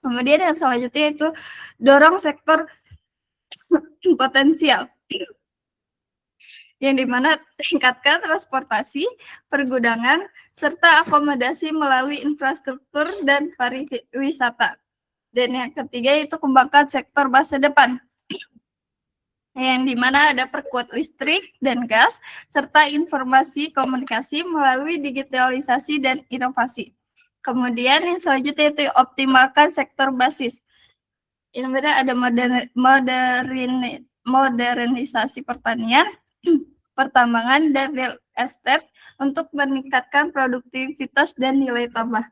Kemudian yang selanjutnya itu dorong sektor potensial, yang dimana tingkatkan transportasi, pergudangan, serta akomodasi melalui infrastruktur dan pariwisata. Dan yang ketiga itu kembangkan sektor masa depan, yang dimana ada perkuat listrik dan gas, serta informasi komunikasi melalui digitalisasi dan inovasi. Kemudian yang selanjutnya itu optimalkan sektor basis, yang mana ada modernisasi pertanian, pertambangan, dan real estate untuk meningkatkan produktivitas dan nilai tambah.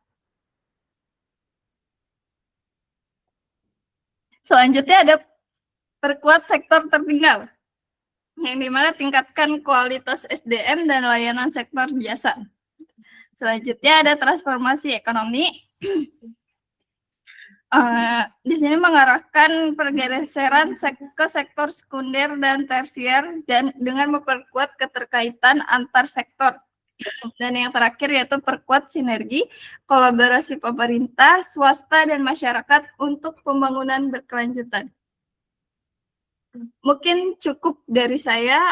Selanjutnya ada perkuat sektor tertinggal, yang dimana tingkatkan kualitas SDM dan layanan sektor jasa. Selanjutnya ada transformasi ekonomi, Di sini mengarahkan pergeseran ke sektor sekunder dan tersier dan dengan memperkuat keterkaitan antar sektor. Dan yang terakhir yaitu perkuat sinergi kolaborasi pemerintah, swasta, dan masyarakat untuk pembangunan berkelanjutan. Mungkin cukup dari saya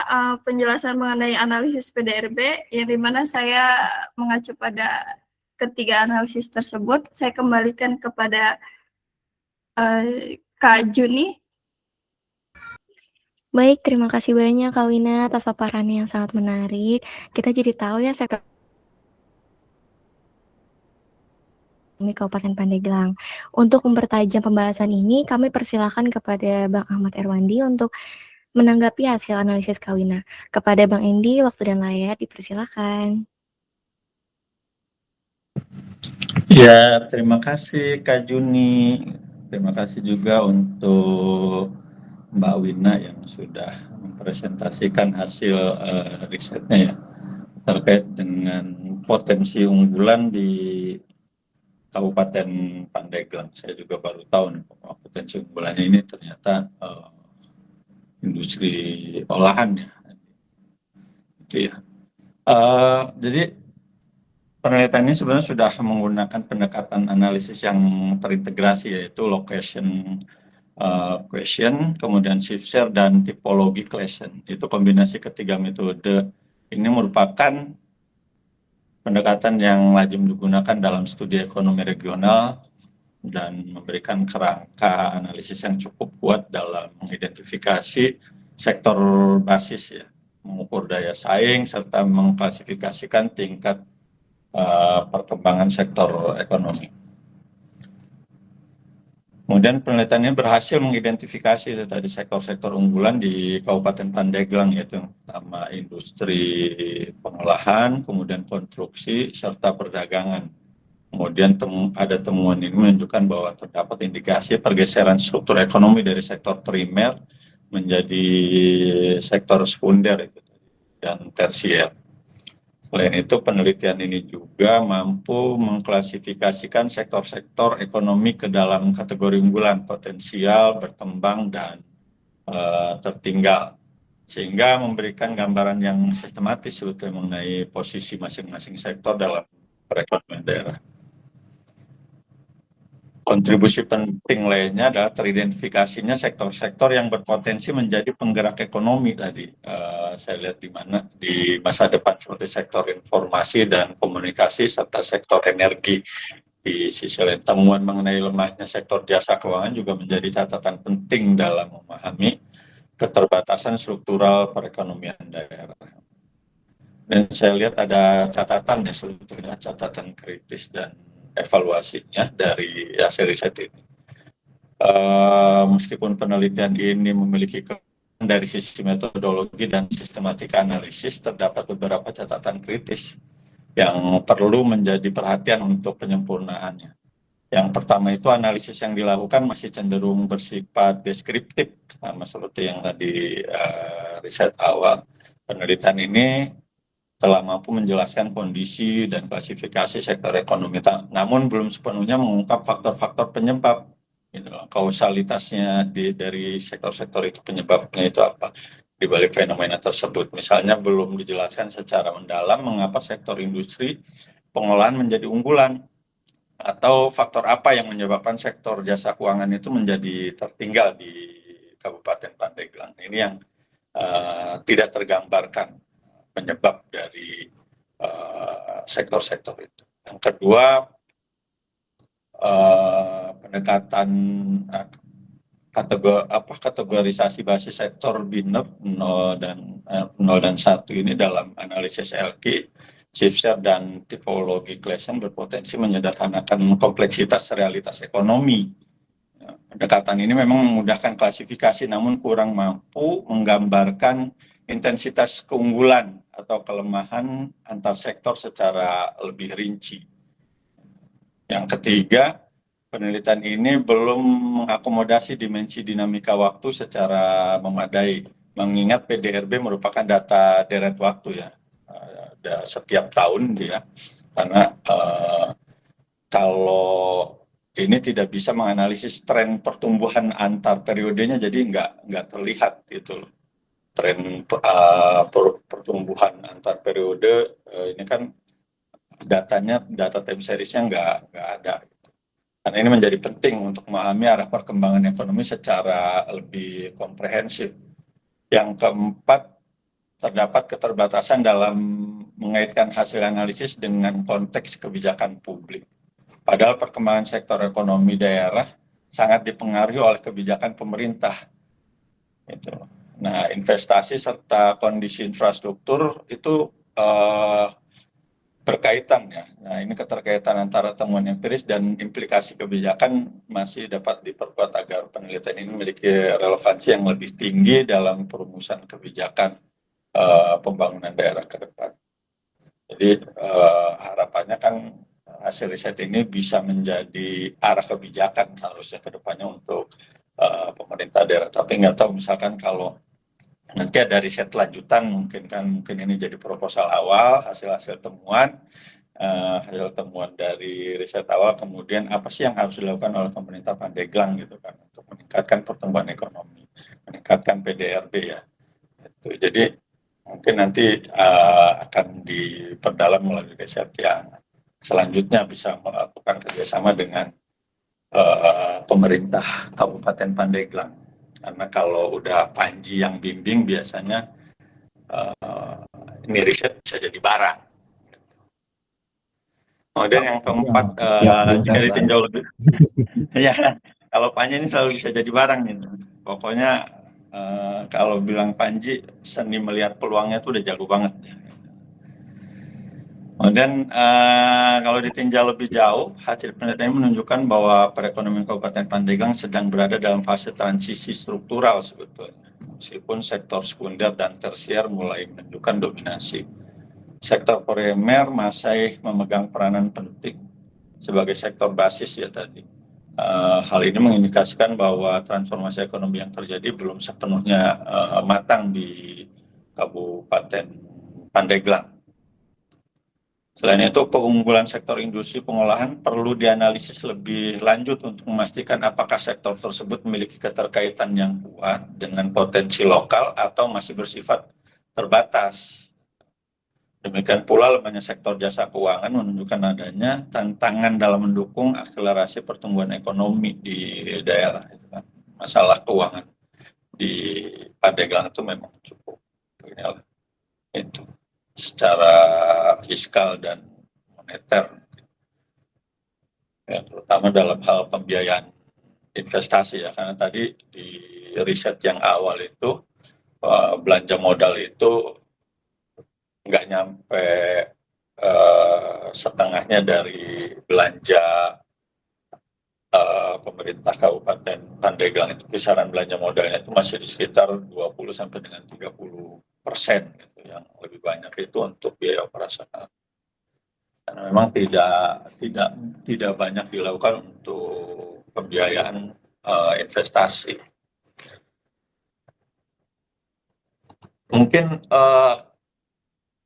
penjelasan mengenai analisis PDRB, yang dimana saya mengacu pada ketiga analisis tersebut. Saya kembalikan kepada Kak Juni. Baik, terima kasih banyak Kak Wina atas paparannya yang sangat menarik. Kita jadi tahu ya sektor ekonomi Kabupaten Pandeglang. Untuk mempertajam pembahasan ini, kami persilakan kepada Bang Ahmad Erwandi untuk menanggapi hasil analisis Kak Wina. Kepada Bang Endi, waktu dan layar dipersilakan. Ya, terima kasih Kak Juni. Terima kasih juga untuk Mbak Wina yang sudah mempresentasikan hasil risetnya ya, terkait dengan potensi unggulan di Kabupaten Pandeglang. Saya juga baru tahu nih, potensi unggulannya ini ternyata industri olahan ya. Itu ya. Jadi penelitian ini sebenarnya sudah menggunakan pendekatan analisis yang terintegrasi, yaitu location question, kemudian shift share, dan tipologi question. Itu kombinasi ketiga metode ini merupakan pendekatan yang lazim digunakan dalam studi ekonomi regional dan memberikan kerangka analisis yang cukup kuat dalam mengidentifikasi sektor basis ya, mengukur daya saing, serta mengklasifikasikan tingkat perkembangan sektor ekonomi. Kemudian penelitiannya berhasil mengidentifikasi itu tadi sektor-sektor unggulan di Kabupaten Pandeglang, yaitu yang pertama industri pengolahan, kemudian konstruksi, serta perdagangan. Kemudian ada temuan ini menunjukkan bahwa terdapat indikasi pergeseran struktur ekonomi dari sektor primer menjadi sektor sekunder dan tersier. Selain itu, penelitian ini juga mampu mengklasifikasikan sektor-sektor ekonomi ke dalam kategori unggulan, potensial, berkembang, dan tertinggal. Sehingga memberikan gambaran yang sistematis sebetulnya mengenai posisi masing-masing sektor dalam perekonomian daerah. Kontribusi penting lainnya adalah teridentifikasinya sektor-sektor yang berpotensi menjadi penggerak ekonomi tadi. Saya lihat di masa depan seperti sektor informasi dan komunikasi serta sektor energi. Di sisi lain, temuan mengenai lemahnya sektor jasa keuangan juga menjadi catatan penting dalam memahami keterbatasan struktural perekonomian daerah. Dan saya lihat ada catatan ya, sebetulnya catatan kritis dan evaluasinya dari hasil riset ini. Meskipun penelitian ini memiliki dari sisi metodologi dan sistematika analisis, terdapat beberapa catatan kritis yang perlu menjadi perhatian untuk penyempurnaannya. Yang pertama itu analisis yang dilakukan masih cenderung bersifat deskriptif, sama seperti yang tadi riset awal. Penelitian ini telah mampu menjelaskan kondisi dan klasifikasi sektor ekonomi, namun belum sepenuhnya mengungkap faktor-faktor penyebab, kausalitasnya dari sektor-sektor itu, penyebabnya itu apa di balik fenomena tersebut. Misalnya belum dijelaskan secara mendalam mengapa sektor industri pengolahan menjadi unggulan, atau faktor apa yang menyebabkan sektor jasa keuangan itu menjadi tertinggal di Kabupaten Pandeglang. Ini yang tidak tergambarkan penyebab dari sektor-sektor itu. Yang kedua, pendekatan kategorisasi basis sektor BINER 0 dan 1 ini dalam analisis LQ, shift share, dan tipologi classing berpotensi menyederhanakan kompleksitas realitas ekonomi. Pendekatan ini memang memudahkan klasifikasi, namun kurang mampu menggambarkan intensitas keunggulan atau kelemahan antar sektor secara lebih rinci. Yang ketiga, penelitian ini belum mengakomodasi dimensi dinamika waktu secara memadai, mengingat PDRB merupakan data deret waktu ya, setiap tahun dia, karena kalau ini tidak bisa menganalisis tren pertumbuhan antar periodenya, jadi nggak terlihat gitu loh. Tren pertumbuhan antar periode ini kan data time seriesnya nggak ada. Karena ini menjadi penting untuk memahami arah perkembangan ekonomi secara lebih komprehensif. Yang keempat, terdapat keterbatasan dalam mengaitkan hasil analisis dengan konteks kebijakan publik. Padahal perkembangan sektor ekonomi daerah sangat dipengaruhi oleh kebijakan pemerintah. Gitu. Nah, investasi serta kondisi infrastruktur itu berkaitan ya. Nah, ini keterkaitan antara temuan empiris dan implikasi kebijakan masih dapat diperkuat agar penelitian ini memiliki relevansi yang lebih tinggi dalam perumusan kebijakan pembangunan daerah ke depan. Jadi harapannya kan hasil riset ini bisa menjadi arah kebijakan harusnya ke depannya untuk pemerintah daerah. Tapi nggak tahu misalkan kalau nanti ada riset lanjutan mungkin ini jadi proposal awal, hasil temuan dari riset awal, kemudian apa sih yang harus dilakukan oleh pemerintah Pandeglang gitu kan untuk meningkatkan pertumbuhan ekonomi, meningkatkan PDRB ya. Itu. Jadi mungkin nanti akan diperdalam melalui riset yang selanjutnya bisa melakukan kerjasama dengan pemerintah Kabupaten Pandeglang. Karena kalau udah Panji yang bimbing biasanya ini riset bisa jadi barang. Kemudian yang keempat, jika ditinjau lebih, ya kalau Panji ini selalu bisa jadi barang gitu. Pokoknya kalau bilang Panji seni melihat peluangnya tuh udah jago banget. Kemudian kalau ditinjau lebih jauh, hasil penelitian menunjukkan bahwa perekonomian Kabupaten Pandeglang sedang berada dalam fase transisi struktural sebetulnya. Meskipun sektor sekunder dan tersier mulai menunjukkan dominasi. Sektor primer masih memegang peranan penting sebagai sektor basis ya tadi. Hal ini mengindikasikan bahwa transformasi ekonomi yang terjadi belum sepenuhnya matang di Kabupaten Pandeglang. Selain itu, keunggulan sektor industri pengolahan perlu dianalisis lebih lanjut untuk memastikan apakah sektor tersebut memiliki keterkaitan yang kuat dengan potensi lokal atau masih bersifat terbatas. Demikian pula lemahnya sektor jasa keuangan menunjukkan adanya tantangan dalam mendukung akselerasi pertumbuhan ekonomi di daerah. Masalah keuangan di Pandeglang itu memang cukup itu secara fiskal dan moneter, ya, terutama dalam hal pembiayaan investasi ya, karena tadi di riset yang awal itu belanja modal itu nggak nyampe setengahnya dari belanja pemerintah Kabupaten Pandeglang. Itu kisaran belanja modalnya itu masih di sekitar 20 sampai dengan 30% gitu. Yang lebih banyak itu untuk biaya operasional. Karena memang tidak banyak dilakukan untuk pembiayaan investasi. Mungkin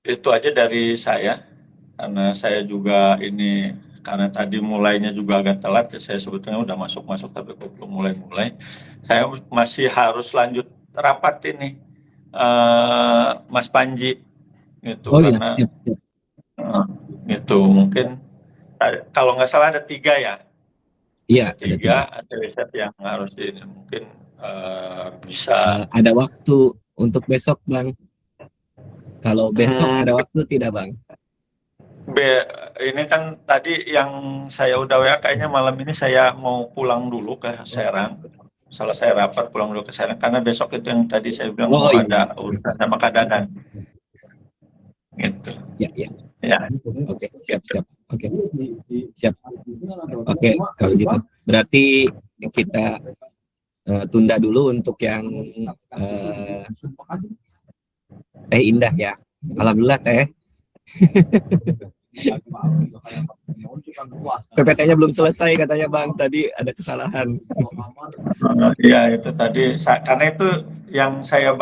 itu aja dari saya, karena saya juga ini karena tadi mulainya juga agak telat, saya sebetulnya udah masuk tapi kok belum mulai. Saya masih harus lanjut rapat ini, Mas Panji, gitu. Karena itu mungkin kalau nggak salah ada 3 ya. Iya. 3 riset yang harus ini mungkin bisa. Ada waktu untuk besok, Bang. Kalau besok ada waktu tidak, Bang? Ini kan tadi yang saya udah WA, kayaknya malam ini saya mau pulang dulu ke Serang. Selesai rapat pulang dulu ke Serang, karena besok itu yang tadi saya bilang ada urusan sama Kadadan. Gitu. Ya. Oke, siap. Oke. Siap. Oke, kalau gitu. Berarti kita tunda dulu untuk yang Indah ya. Alhamdulillah Teh. PPT-nya belum selesai katanya Bang, tadi ada kesalahan. Iya itu tadi, karena itu yang saya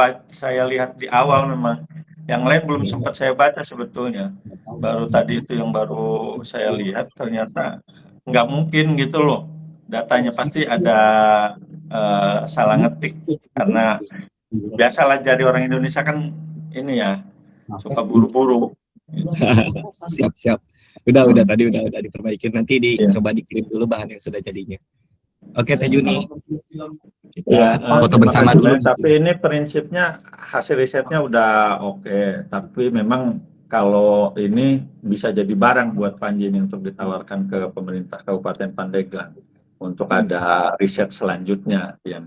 lihat di awal memang, yang lain belum sempat saya baca sebetulnya. Baru tadi itu yang baru saya lihat, ternyata nggak mungkin gitu loh. datanya pasti ada salah ngetik karena biasalah jadi orang Indonesia kan ini ya suka buru-buru. Siap. Udah tadi udah diperbaikin. Nanti Iya. dicoba dikirim dulu bahan yang sudah jadinya. Oke, Teh Juni. Ya, Kita foto terima bersama kasih, dulu. Bang. Tapi ini prinsipnya hasil risetnya udah oke. Tapi memang kalau ini bisa jadi barang buat Panji ini untuk ditawarkan ke pemerintah Kabupaten Pandeglang untuk ada riset selanjutnya yang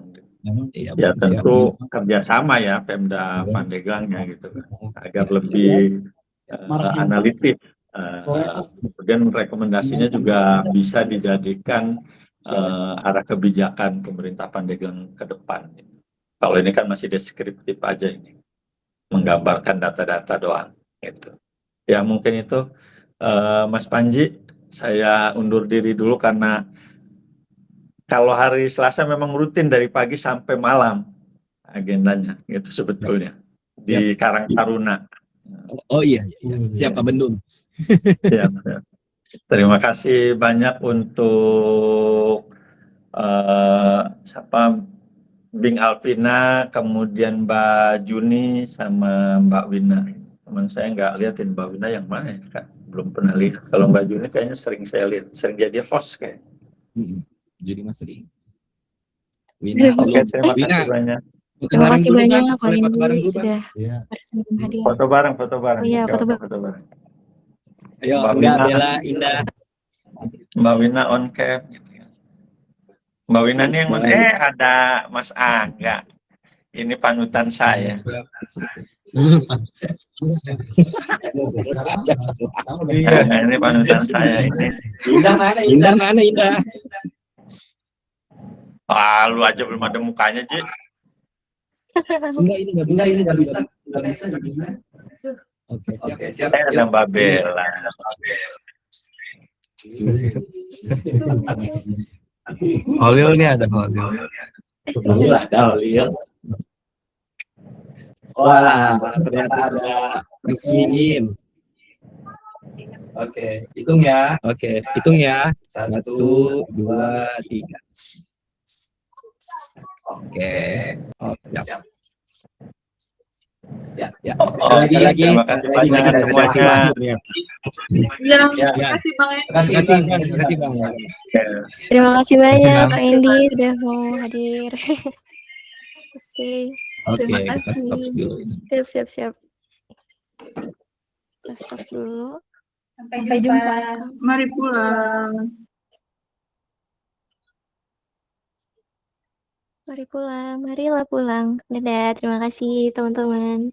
Iya, ya Bang, siap. tentu kerjasama ya Pemda Pandeglangnya gitu kan agar lebih analitis. Kemudian rekomendasinya juga bisa dijadikan arah kebijakan pemerintah Pandeglang ke depan. Kalau ini kan masih deskriptif aja ini, menggambarkan data-data doang. Gitu. Ya mungkin itu Mas Panji, saya undur diri dulu karena kalau hari Selasa memang rutin dari pagi sampai malam agendanya, gitu sebetulnya di Karang Taruna. Oh iya. Siapa Bendung? Siap. Terima kasih banyak untuk siapa Bing Alvina, kemudian Mbak Juni sama Mbak Wina. Teman saya nggak liatin Mbak Wina yang mana ya Kak? Belum pernah lihat. Kalau Mbak Juni kayaknya sering saya lihat, sering jadi host kayak. Jadi Mas Ri. Wina, Oke, terima kasih Wina, banyak. foto Terima bareng kasih dulu, banyak Bang. Pak Boleh foto bareng Indi dulu, Bang. sudah Iya. bersedia hadir. Foto bareng. Oh iya, Oke, foto bareng. foto bareng. Ayo, Mbak Enggak, Wina. Bella, Indah. Mbak Wina on cam. Gitu ya. Mbak Wina nih yang mana? Ada Mas Angga. Ini panutan saya. Ini panutan saya ini. Indah mana Indah? Ah, lu aja belum ada mukanya, Ji. Enggak, ini nggak bisa. Oke, siap. Ada Mbak Bella. Holil nih ada Holil. Ada Olil. Wah, ternyata ada mesin. Oke, hitung ya. Oke, hitung ya. 1, 2, 3. Oke. Siap. Ya. Oke, terima kasih banyak semuanya. Terima kasih Bang. Terima kasih banyak Pak Indi sudah mau hadir. Oke, Oke, Terima kita kasih. stop dulu. siap. Kita stop dulu. Sampai jumpa. Mari pulang. Marilah pulang. Dadah, terima kasih teman-teman.